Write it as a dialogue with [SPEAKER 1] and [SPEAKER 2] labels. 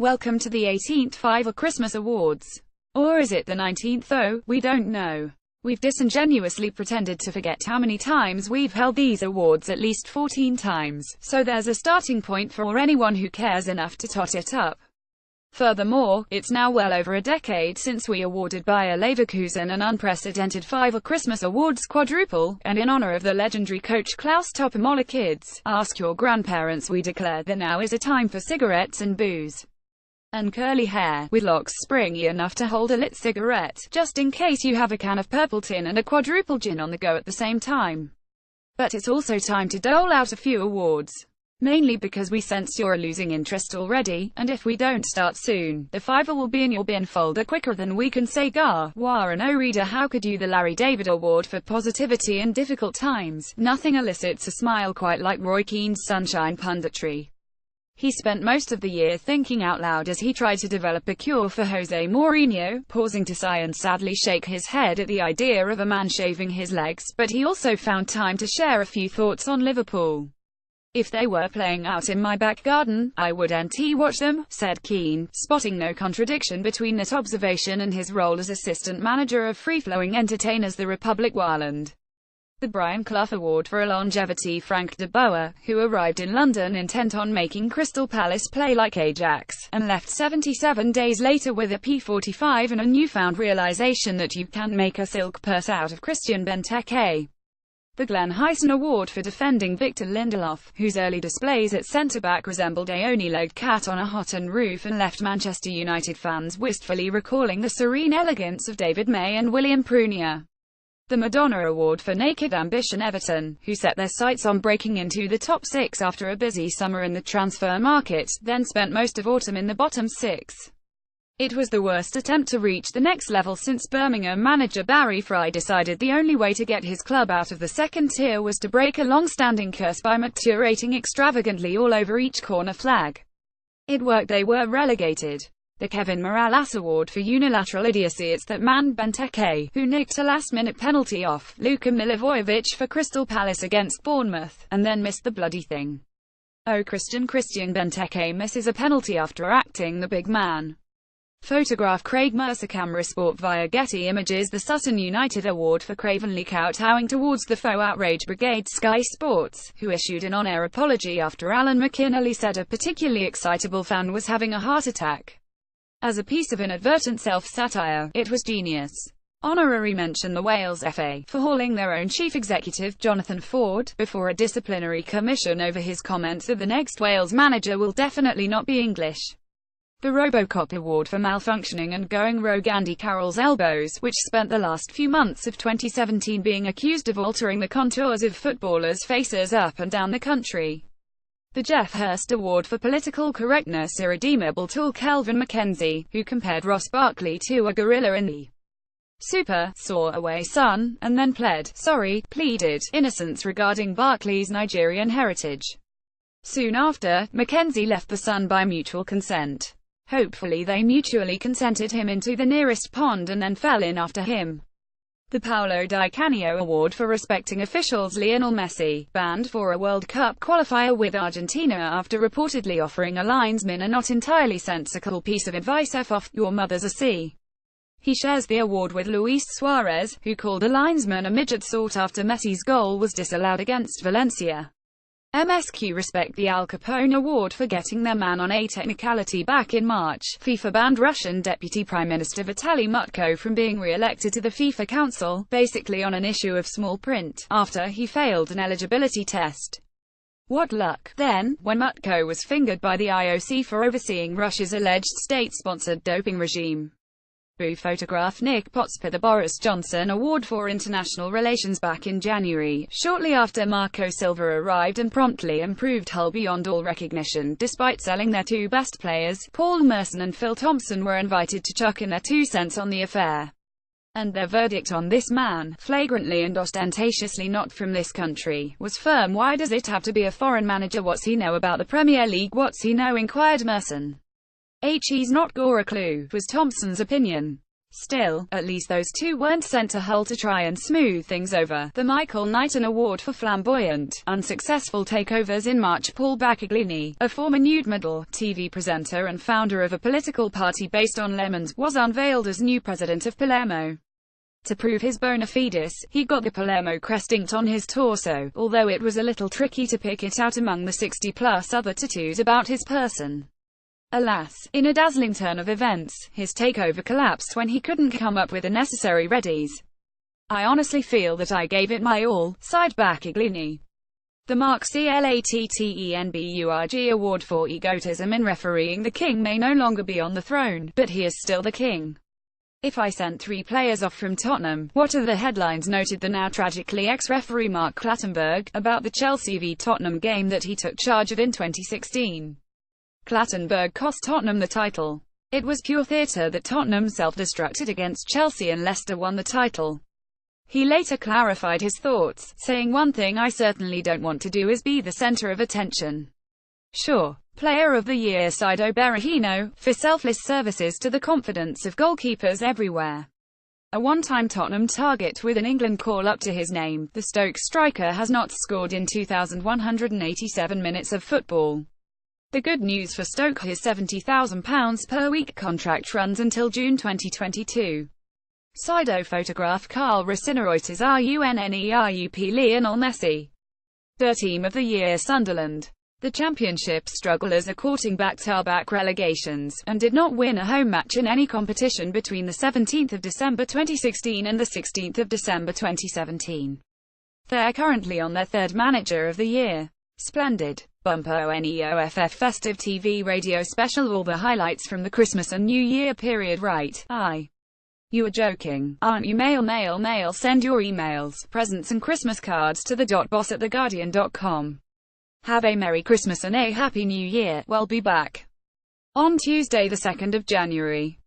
[SPEAKER 1] Welcome to the 18th FIFA Christmas Awards. Or is it the 19th though? We don't know. We've disingenuously pretended to forget how many times we've held these awards, at least 14 times, so there's a starting point for anyone who cares enough to tot it up. Furthermore, it's now well over a decade since we awarded Bayer Leverkusen an unprecedented FIFA Christmas Awards quadruple, and in honor of the legendary coach Klaus Topomola, kids, ask your grandparents, we declare that now is a time for cigarettes and booze. And curly hair, with locks springy enough to hold a lit cigarette, just in case you have a can of purple tin and a quadruple gin on the go at the same time. But it's also time to dole out a few awards. Mainly because we sense you're losing interest already, and if we don't start soon, the FIFA will be in your bin folder quicker than we can say "Gar, wah and oh reader, how could you?" The Larry David Award for Positivity in Difficult Times. Nothing elicits a smile quite like Roy Keane's sunshine punditry. He spent most of the year thinking out loud as he tried to develop a cure for Jose Mourinho, pausing to sigh and sadly shake his head at the idea of a man shaving his legs, but he also found time to share a few thoughts on Liverpool. "If they were playing out in my back garden, I wouldn't watch them," said Keane, spotting no contradiction between that observation and his role as assistant manager of free-flowing entertainers the Republic Warland. The Brian Clough Award for Longevity. Frank de Boer, who arrived in London intent on making Crystal Palace play like Ajax, and left 77 days later with a P45 and a newfound realization that you can't make a silk purse out of Christian Benteke. The Glenn Hyson Award for defending Victor Lindelof, whose early displays at centre-back resembled a one-legged cat on a hottentot roof and left Manchester United fans wistfully recalling the serene elegance of David May and William Prunier. The Madonna Award for Naked Ambition. Everton, who set their sights on breaking into the top six after a busy summer in the transfer market, then spent most of autumn in the bottom six. It was the worst attempt to reach the next level since Birmingham manager Barry Fry decided the only way to get his club out of the second tier was to break a long-standing curse by maturating extravagantly all over each corner flag. It worked. They were relegated. The Kevin Mirallas Award for Unilateral Idiocy. It's that man Benteke, who nicked a last-minute penalty off Luka Milivojevic for Crystal Palace against Bournemouth, and then missed the bloody thing. Oh, Christian Benteke misses a penalty after acting the big man. Photograph. Craig Mercer. Camera Sport via Getty Images. The Sutton United Award for cravenly kowtowing towards the faux outrage brigade. Sky Sports, who issued an on-air apology after Alan McInally said a particularly excitable fan was having a heart attack. As a piece of inadvertent self-satire, it was genius. Honorary mention. The Wales FA, for hauling their own chief executive, Jonathan Ford, before a disciplinary commission over his comments that the next Wales manager will definitely not be English. The Robocop Award for malfunctioning and going rogue. Andy Carroll's Elbows, which spent the last few months of 2017 being accused of altering the contours of footballers' faces up and down the country. The Jeff Hurst Award for Political Correctness. Irredeemable tool. Kelvin Mackenzie, who compared Ross Barkley to a gorilla in the Super, saw away son, and then pleaded innocence regarding Barkley's Nigerian heritage. Soon after, Mackenzie left the Sun by mutual consent. Hopefully they mutually consented him into the nearest pond and then fell in after him. The Paolo Di Canio Award for Respecting Officials. Lionel Messi, banned for a World Cup qualifier with Argentina after reportedly offering a linesman a not entirely sensical piece of advice: "F off, your mother's a C." He shares the award with Luis Suarez, who called a linesman a midget sort after Messi's goal was disallowed against Valencia. MSQ. Respect. The Al Capone Award for getting their man on a technicality. Back in March, FIFA banned Russian Deputy Prime Minister Vitaly Mutko from being re-elected to the FIFA Council, basically on an issue of small print, after he failed an eligibility test. What luck, then, when Mutko was fingered by the IOC for overseeing Russia's alleged state-sponsored doping regime. Photograph. Nick Potts. The Boris Johnson Award for International Relations. Back in January, shortly after Marco Silva arrived and promptly improved Hull beyond all recognition, despite selling their two best players, Paul Merson and Phil Thompson were invited to chuck in their 2 cents on the affair. And their verdict on this man, flagrantly and ostentatiously not from this country, was firm. Why does it have to be a foreign manager? What's he know about the Premier League? What's he know? Inquired Merson. He's not got a clue, was Thompson's opinion. Still, at least those two weren't sent to Hull to try and smooth things over. The Michael Knighton Award for Flamboyant, Unsuccessful Takeovers in March. Paul Bacaglini, a former nude model, TV presenter and founder of a political party based on lemons, was unveiled as new president of Palermo. To prove his bona fides, he got the Palermo crest inked on his torso, although it was a little tricky to pick it out among the 60-plus other tattoos about his person. Alas, in a dazzling turn of events, his takeover collapsed when he couldn't come up with the necessary readies. "I honestly feel that I gave it my all," sighed Bacaglini. The Mark Clattenburg Award for egotism in refereeing. The king may no longer be on the throne, but he is still the king. "If I sent 3 players off from Tottenham, what are the headlines?" noted the now tragically ex-referee Mark Clattenburg, about the Chelsea v Tottenham game that he took charge of in 2016. Clattenburg cost Tottenham the title. "It was pure theatre that Tottenham self-destructed against Chelsea and Leicester won the title." He later clarified his thoughts, saying, "One thing I certainly don't want to do is be the centre of attention." Sure. Player of the Year Saido Berahino, for selfless services to the confidence of goalkeepers everywhere. A one-time Tottenham target with an England call-up to his name, the Stoke striker has not scored in 2,187 minutes of football. The good news for Stoke: his £70,000 per week contract runs until June 2022. Saido photograph Carl Rosinareuters RUNNERUP Lionel Messi. Team of the Year Sunderland. The Championship strugglers are courting back-to-back relegations, and did not win a home match in any competition between the 17th of December 2016 and the 16th of December 2017. They're currently on their 3rd Manager of the Year. Splendid. Bumper ONEOFF Festive TV Radio Special. All the highlights from the Christmas and New Year period. Right. You are joking, aren't you? Mail. Send your emails, presents and Christmas cards to the.boss@theguardian.com. Have a Merry Christmas and a Happy New Year. We'll be back on Tuesday the 2nd of January.